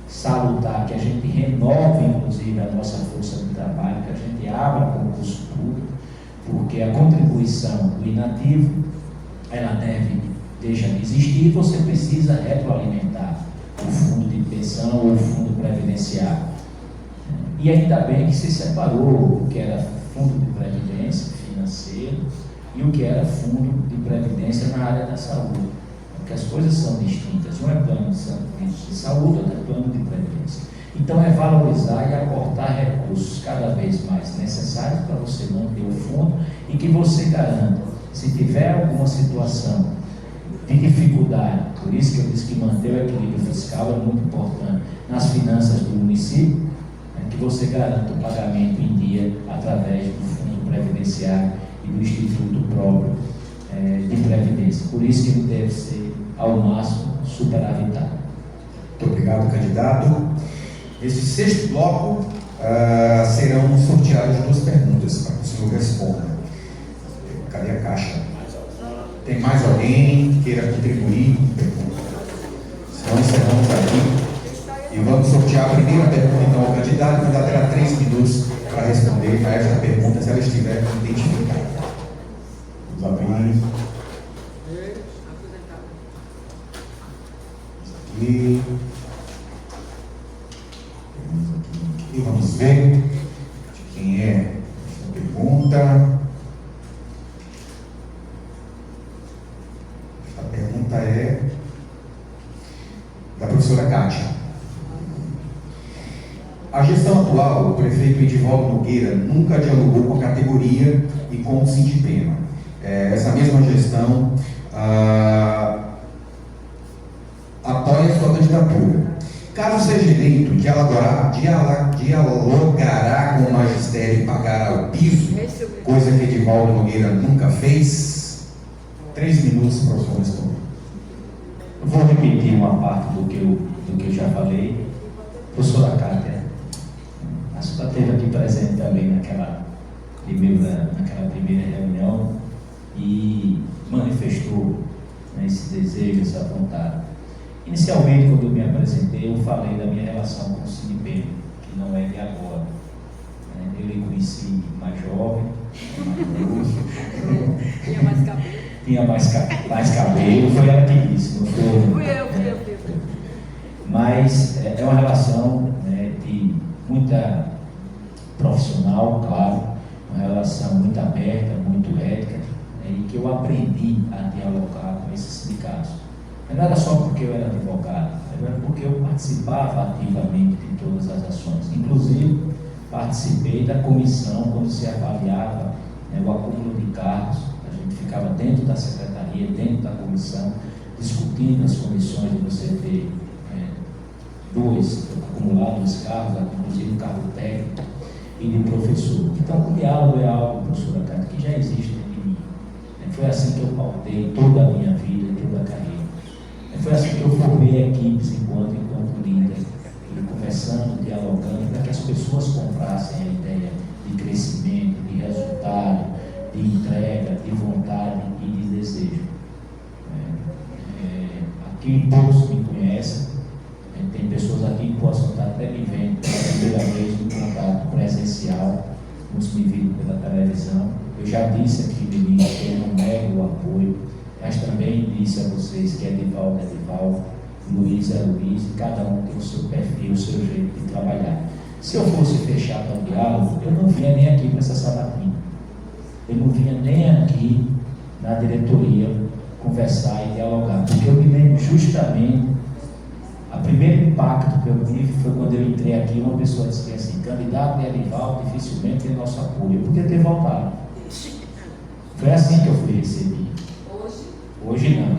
salutar que a gente renove inclusive a nossa força de trabalho, que a gente abra concurso público, porque a contribuição do inativo, ela deixa de existir, e você precisa retroalimentar o fundo de pensão ou o fundo previdenciário. E ainda bem que se separou o que era fundo de previdência financeiro e o que era fundo de previdência na área da saúde, porque as coisas são distintas. Um é plano de saúde, outro é plano de previdência. Então é valorizar e aportar recursos cada vez mais necessários para você manter o fundo, e que você garanta, se tiver alguma situação de dificuldade, por isso que eu disse que manter o equilíbrio fiscal é muito importante nas finanças do município, que você garanta o pagamento em dia através do fundo previdenciário e do instituto próprio de previdência. Por isso que ele deve ser ao máximo superavitário. Muito obrigado, candidato. Nesse sexto bloco serão sorteadas duas perguntas para que o senhor responda. Cadê a caixa? Tem mais alguém que queira contribuir com pergunta? Senão encerramos aqui. E vamos sortear a primeira pergunta então ao candidato. O candidato terá 3 minutos para responder a esta pergunta, se ela estiver identificada. Vamos abrir. Aqui. E vamos ver de quem é esta pergunta. A pergunta é da professora Kátia. A gestão atual, o prefeito Edivaldo Nogueira nunca dialogou com a categoria e com o Sindipema. Essa mesma gestão apoia a sua candidatura. Caso seja eleito, dialogará com o magistério e pagará o piso, coisa que Edivaldo Nogueira nunca fez. 3 minutos para o senhor responder. Eu vou repetir uma parte do que eu já falei. Professora Kátia, a senhora esteve aqui presente também naquela primeira reunião e manifestou esse desejo, essa vontade. Inicialmente, quando eu me apresentei, eu falei da minha relação com o Sindipema, que não é de agora. Eu lhe conheci mais jovem, tinha mais cabelo. Tinha mais cabelo, foi ela que disse, não foi? Fui eu. Mas é uma relação de muita profissional, claro, uma relação muito aberta, muito ética, e que eu aprendi a dialogar com esses sindicatos. Não era só porque porque eu era advogado, era porque eu participava ativamente de todas as ações. Inclusive, participei da comissão quando se avaliava, né, o acúmulo de cargos. A gente ficava dentro da secretaria, dentro da comissão, discutindo as condições de você ter acumular 2 cargos, inclusive o cargo técnico e de professor. Então, o diálogo é algo, professora Cátia, que já existe dentro de mim. Foi assim que eu pautei toda a minha vida e toda a carreira. Foi assim que eu formei equipes enquanto líder, conversando, dialogando, para que as pessoas comprassem a ideia de crescimento, de resultado, de entrega, de vontade e de desejo. Aqui poucos me conhecem, tem pessoas aqui que possam estar até me vendo pela primeira vez no contato presencial, muitos me viram pela televisão. Eu já disse aqui no início que eu não nego o apoio, mas também disse a vocês que Edivaldo é Edivaldo, Luiz é Luiz, e cada um tem o seu perfil, o seu jeito de trabalhar. Se eu fosse fechado ao diálogo, eu não vinha nem aqui para essa sabatina. Eu não vinha nem aqui na diretoria conversar e dialogar, porque eu me lembro justamente, o primeiro impacto que eu tive foi quando eu entrei aqui, uma pessoa disse assim: candidato de Edivaldo dificilmente tem nosso apoio. Eu podia ter voltado. Foi assim que eu fui recebido. Hoje não.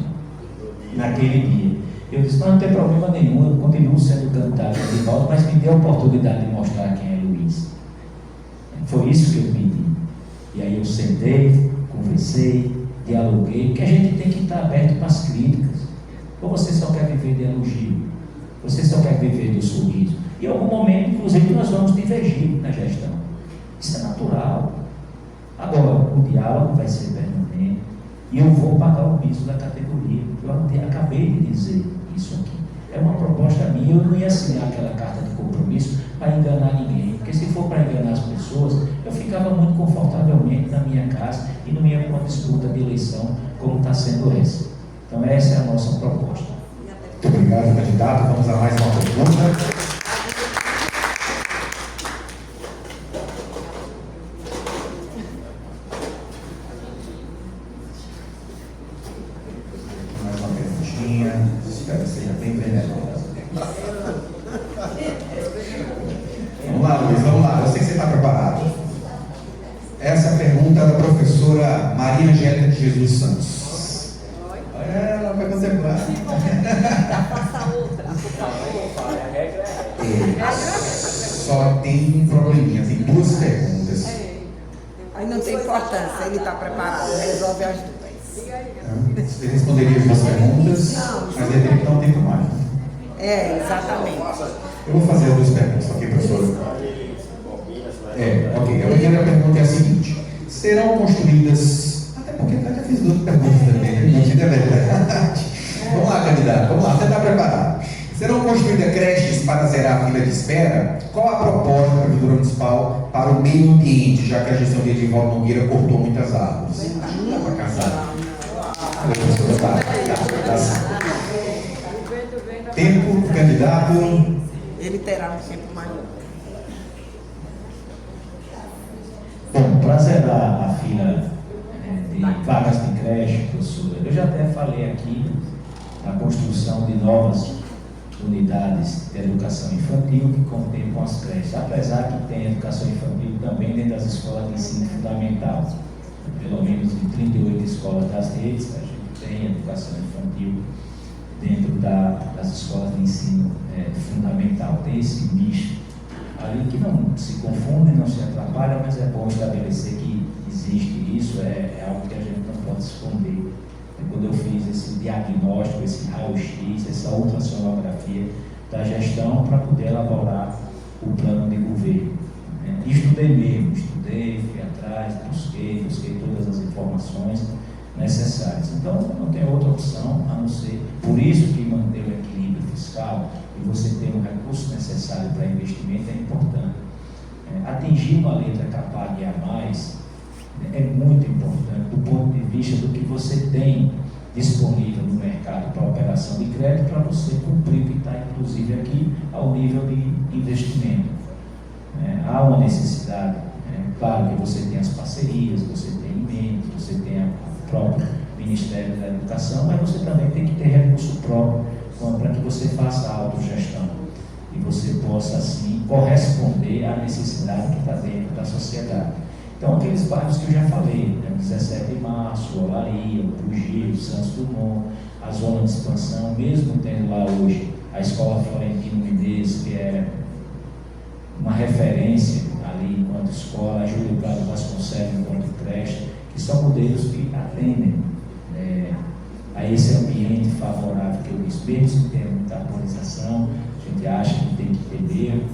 Naquele dia. Eu disse: não tem problema nenhum, eu continuo sendo candidato de Edivaldo, mas me dê a oportunidade de mostrar quem é Luiz. Foi isso que eu pedi. E aí eu sentei, conversei, dialoguei, porque a gente tem que estar aberto para as críticas. Ou você só quer viver de elogio? Você só quer viver do sorriso? E em algum momento, inclusive, nós vamos divergir na gestão. Isso é natural. Agora, o diálogo vai ser permanente e eu vou pagar o piso da categoria. Eu acabei de dizer isso aqui. É uma proposta minha. Eu não ia assinar aquela carta de compromisso para enganar ninguém. Porque se for para enganar as pessoas, eu ficava muito confortavelmente na minha casa e não ia para uma disputa de eleição como está sendo essa. Então, essa é a nossa proposta. Muito obrigado, candidato. Vamos a mais uma pergunta. Mais uma perguntinha. Espero que seja bem venenosa. Vamos lá, Luiz, vamos lá. Eu sei que você está preparado. Essa é a pergunta da professora Maria Angélica de Jesus Santos. Ela vai contemplar. Faça outra, por favor. Só tem um probleminha, tem 2 perguntas. Aí não tem importância, ele está preparado, resolve as 2. Você responderia as 2 perguntas, mas de repente não tem mais. Exatamente. Eu vou fazer as 2 perguntas, ok, professor? Ok. A primeira pergunta é a seguinte: serão construídas... Até porque eu já fiz 2 perguntas também, né? É verdade. Vamos lá, candidato, vamos lá, você está preparado? Serão construídas creches para zerar a fila de espera? Qual a proposta da Prefeitura Municipal para o meio ambiente, já que a gestão de Edivaldo Nogueira cortou muitas árvores? Não dá para casar. Tempo, candidato. Ele terá um tempo maior. Bom, para zerar a fila de vagas de creche, professora, eu já até falei aqui na construção de novas unidades de educação infantil que contemplam as creches, apesar que tem educação infantil também dentro das escolas de ensino fundamental. Pelo menos em 38 escolas das redes, a gente tem educação infantil dentro das escolas de ensino fundamental. Tem esse bicho ali que não se confunde, não se atrapalha, mas é bom estabelecer que existe isso, é algo que a gente não pode esconder. Quando eu fiz esse diagnóstico, esse raio-x, essa ultrassonografia da gestão para poder elaborar o plano de governo. Estudei mesmo, fui atrás, busquei todas as informações necessárias. Então, não tem outra opção a não ser, por isso que manter o equilíbrio fiscal e você ter o recurso necessário para investimento é importante. Atingir uma letra capaz de A+, é muito importante do ponto de vista do que você tem disponível no mercado para operação de crédito, para você cumprir o que está inclusive aqui ao nível de investimento. Há uma necessidade, claro que você tem as parcerias, você tem emendas, você tem o próprio Ministério da Educação, mas você também tem que ter recurso próprio para que você faça a autogestão e você possa, assim, corresponder à necessidade que está dentro da sociedade. Então, aqueles bairros que eu já falei, né, 17 de Março, Olaria, Bugio, Santos Dumont, a zona de expansão, mesmo tendo lá hoje a Escola Florentino Menezes, que é uma referência ali enquanto escola, a Júlio Prado Vasconcelos enquanto creche, que são modelos que atendem a esse ambiente favorável que eu disse, mesmo que tenha muita arborização, a gente acha que tem que ter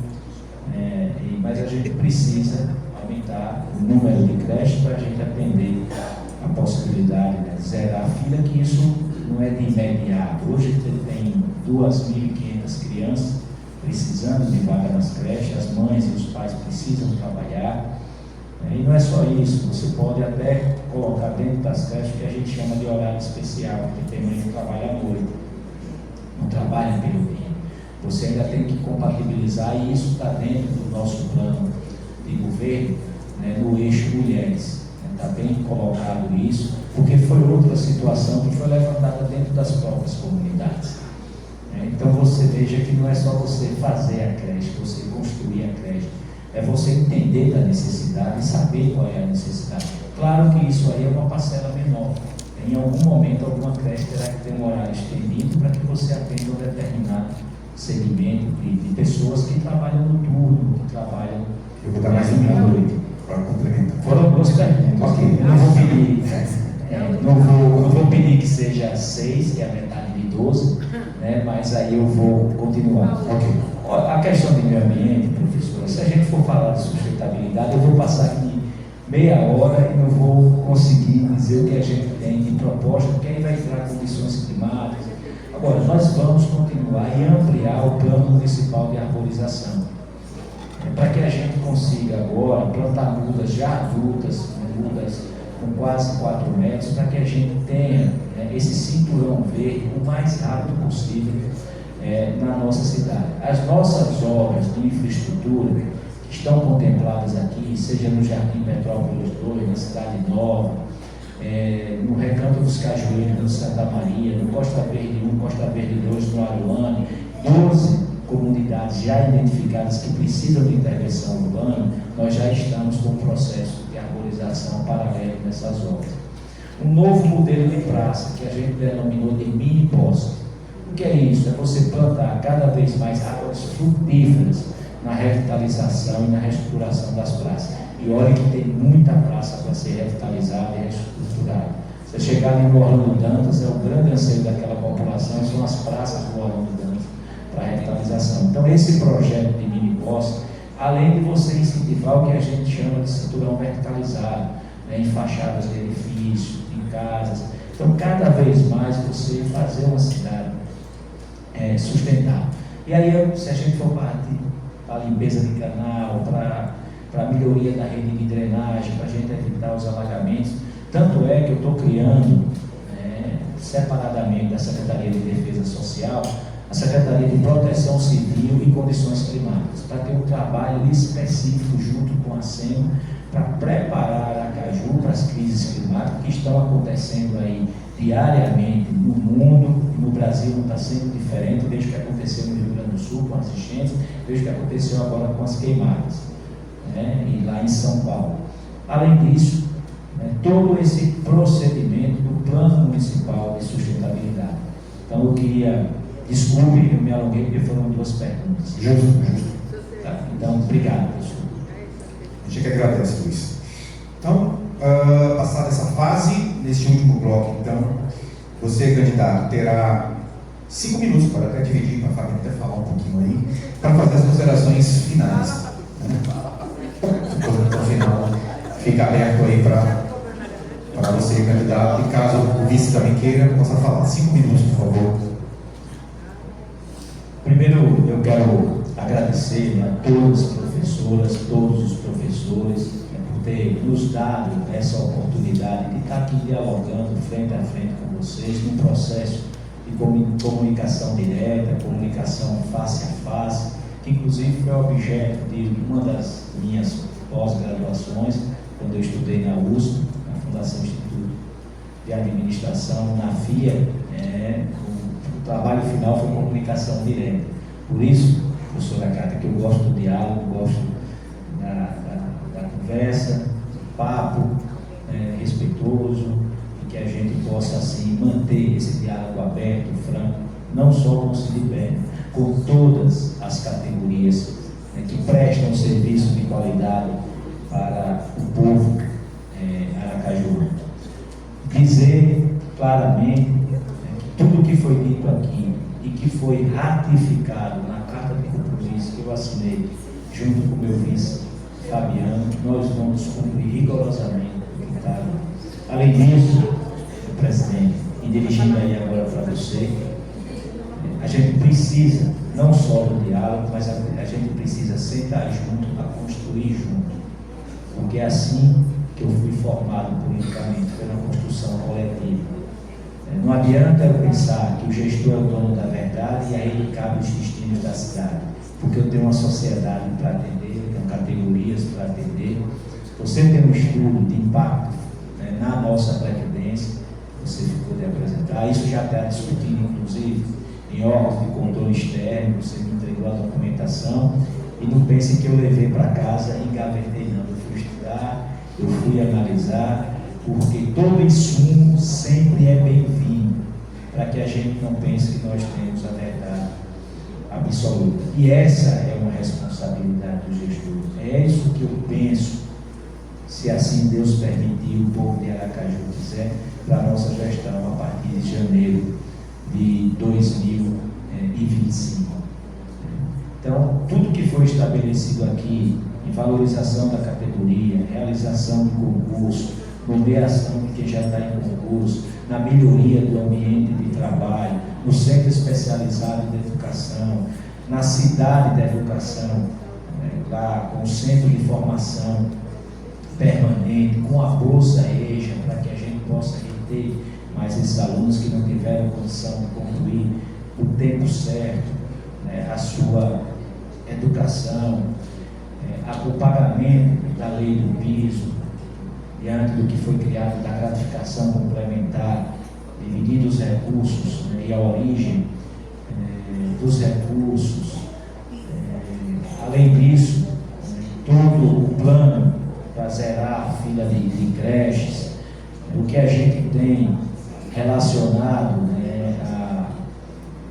mas a gente precisa aumentar o número de creches para a gente atender a possibilidade de zerar a fila, que isso não é de imediato. Hoje tem 2.500 crianças precisando de vaga nas creches, as mães e os pais precisam trabalhar, e não é só isso, você pode até colocar dentro das creches que a gente chama de horário especial, porque tem mãe que trabalha à noite, não trabalha pelo dia. Você ainda tem que compatibilizar, e isso está dentro do nosso plano de governo, no eixo mulheres. Está bem colocado isso, porque foi outra situação que foi levantada dentro das próprias comunidades. Então você veja que não é só você fazer a creche, você construir a creche, é você entender da necessidade e saber qual é a necessidade. Claro que isso aí é uma parcela menor. Em algum momento, alguma creche terá que ter um horário estendido para que você atenda um determinado segmento de pessoas que trabalham no turno, que trabalham. Eu vou dar mais um minuto para complementar. Foram duas perguntas. Ok. Não vou pedir, não vou pedir que seja 6, que é a metade de 12, mas aí eu vou continuar. Ok. A questão do meio ambiente, professora, se a gente for falar de sustentabilidade, eu vou passar aqui meia hora e não vou conseguir dizer o que a gente tem de proposta, porque aí vai entrar condições climáticas. Agora, nós vamos continuar e ampliar o plano municipal de arborização, para que a gente consiga agora plantar mudas já adultas, mudas com quase 4 metros, para que a gente tenha esse cinturão verde o mais rápido possível na nossa cidade. As nossas obras de infraestrutura que estão contempladas aqui, seja no Jardim Petrópolis 2, na Cidade Nova, no Recanto dos Cajueiros, no Santa Maria, no Costa Verde 1, Costa Verde 2, no Aruane, 12 comunidades já identificadas que precisam de intervenção urbana, nós já estamos com o processo de arborização paralelo nessas obras. Um novo modelo de praça, que a gente denominou de mini posse. O que é isso? É você plantar cada vez mais árvores frutíferas na revitalização e na reestruturação das praças. E olha que tem muita praça para ser revitalizada e reestruturada. Você chegar em Orlando Dantas, é o grande anseio daquela população, são as praças do Orlando Dantas para a revitalização. Então, esse projeto de mini posse, além de você incentivar o que a gente chama de cinturão verticalizado, em fachadas de edifícios, em casas. Então, cada vez mais você fazer uma cidade sustentável. E aí, se a gente for partir para a limpeza de canal, para a melhoria da rede de drenagem, para a gente evitar os alagamentos, tanto é que eu estou criando, separadamente da Secretaria de Defesa Social, a Secretaria de Proteção Civil e Condições Climáticas, para ter um trabalho específico junto com a SEMA, para preparar Aracaju para as crises climáticas que estão acontecendo aí diariamente no mundo. No Brasil não está sendo diferente, desde que aconteceu no Rio Grande do Sul com as enchentes, desde que aconteceu agora com as queimadas, e lá em São Paulo. Além disso, todo esse procedimento do Plano Municipal de Sustentabilidade. Então eu queria, desculpe, eu me alonguei porque foram 2 perguntas. Justo. Tá? Então, obrigado, professor. A gente que agradece, Luiz. Então, passada essa fase, neste último bloco, então, você, candidato, terá 5 minutos para até dividir, para a Fábio até falar um pouquinho aí, para fazer as considerações finais. No final, fica aberto aí para você, candidato, e caso o vice também queira, possa falar. 5 minutos, por favor. Primeiro, eu quero agradecer a todas as professoras, todos os professores, por ter nos dado essa oportunidade de estar aqui dialogando frente a frente com vocês, num processo de comunicação direta, comunicação face a face, que inclusive foi objeto de uma das minhas pós-graduações, quando eu estudei na USP, na Fundação Instituto de Administração, na FIA, com trabalho final foi comunicação direta. Por isso, professora Cátia, que eu gosto do diálogo, gosto da conversa, do papo respeitoso, e que a gente possa assim manter esse diálogo aberto, franco, não só com o Sindiberg, com todas as categorias que prestam serviço de qualidade para o povo aracaju. Dizer claramente que tudo que foi dito aqui e que foi ratificado na carta de compromisso que eu assinei junto com o meu vice Fabiano, nós vamos cumprir rigorosamente o que está ali. Além disso, presidente, e dirigindo aí agora para você, a gente precisa não só do diálogo, mas a gente precisa sentar junto para construir junto, porque é assim que eu fui formado politicamente, pela construção coletiva. Não adianta eu pensar que o gestor é o dono da verdade e a ele cabe os destinos da cidade, porque eu tenho uma sociedade para atender, eu tenho categorias para atender. Você tem um estudo de impacto na nossa previdência, você ficou de apresentar, isso já está discutido, inclusive, em órgãos de controle externo, você me entregou a documentação, e não pensem que eu levei para casa e engavetei, não. Eu fui estudar, eu fui analisar, porque todo insumo sempre é bem-vindo, para que a gente não pense que nós temos a verdade absoluta. E essa é uma responsabilidade dos gestores. É isso que eu penso, se assim Deus permitir, o povo de Aracaju quiser, para a nossa gestão a partir de janeiro de 2025. Então, tudo que foi estabelecido aqui, em valorização da categoria, realização de concurso, nomeação de quem já está em concurso, na melhoria do ambiente de trabalho, no centro especializado de educação, na cidade da educação, lá com o centro de formação permanente, com a bolsa EJA, para que a gente possa reter mais esses alunos que não tiveram condição de concluir o tempo certo, a sua educação, o pagamento da lei do piso, diante do que foi criado da gratificação complementar, dividindo os recursos e a origem dos recursos. Além disso, todo o plano para zerar a fila de creches, o que a gente tem relacionado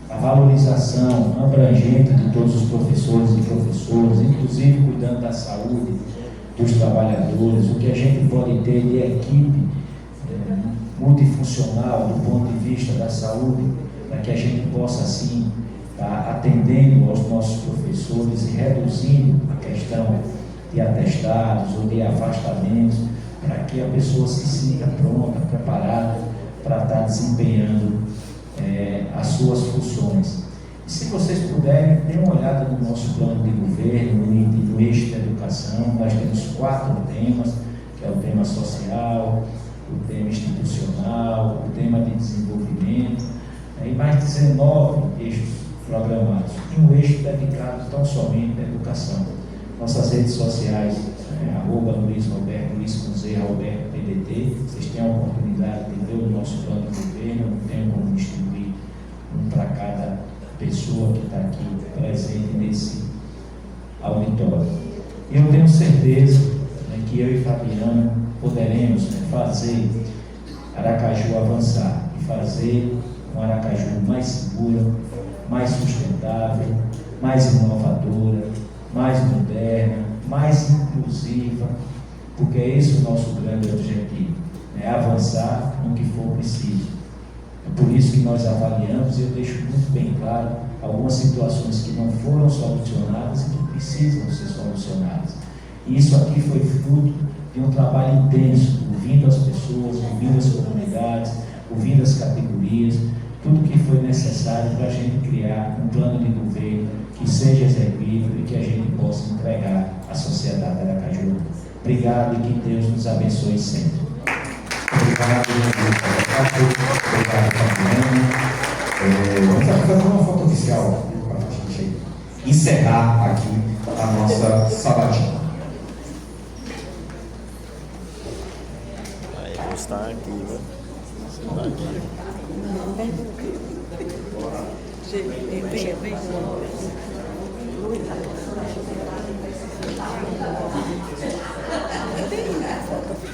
à valorização abrangente de todos os professores e professoras, inclusive cuidando da saúde dos trabalhadores, o que a gente pode ter de equipe multifuncional do ponto de vista da saúde, para que a gente possa assim estar atendendo aos nossos professores e reduzindo a questão de atestados ou de afastamentos, para que a pessoa se sinta pronta, preparada para estar desempenhando as suas funções. E se vocês puderem, dêem uma olhada no nosso plano de governo, no eixo da educação. Nós temos 4 temas, que é o tema social, o tema institucional, o tema de desenvolvimento, e mais 19 eixos programados, e um eixo dedicado tão somente à educação. Nossas redes sociais, @Luiz Roberto, Luiz com Z, Roberto PDT, vocês têm a oportunidade de ver o nosso plano de governo, não tem como distribuir um para cada pessoa que está aqui presente nesse auditório. E eu tenho certeza que eu e Fabiano poderemos fazer Aracaju avançar e fazer um Aracaju mais segura, mais sustentável, mais inovadora, mais moderna, mais inclusiva, porque é esse o nosso grande objetivo, avançar no que for preciso. É por isso que nós avaliamos, e eu deixo muito bem claro, algumas situações que não foram solucionadas e que precisam ser solucionadas. E isso aqui foi fruto de um trabalho intenso, ouvindo as pessoas, ouvindo as comunidades, ouvindo as categorias, tudo que foi necessário para a gente criar um plano de governo que seja execuível e que a gente possa entregar à sociedade aracaju. Obrigado e que Deus nos abençoe sempre. Obrigado, Fabiano. Vamos fazer uma foto oficial para a gente encerrar aqui a nossa sabatina. Aí, está aqui, né? Está aqui. Vem.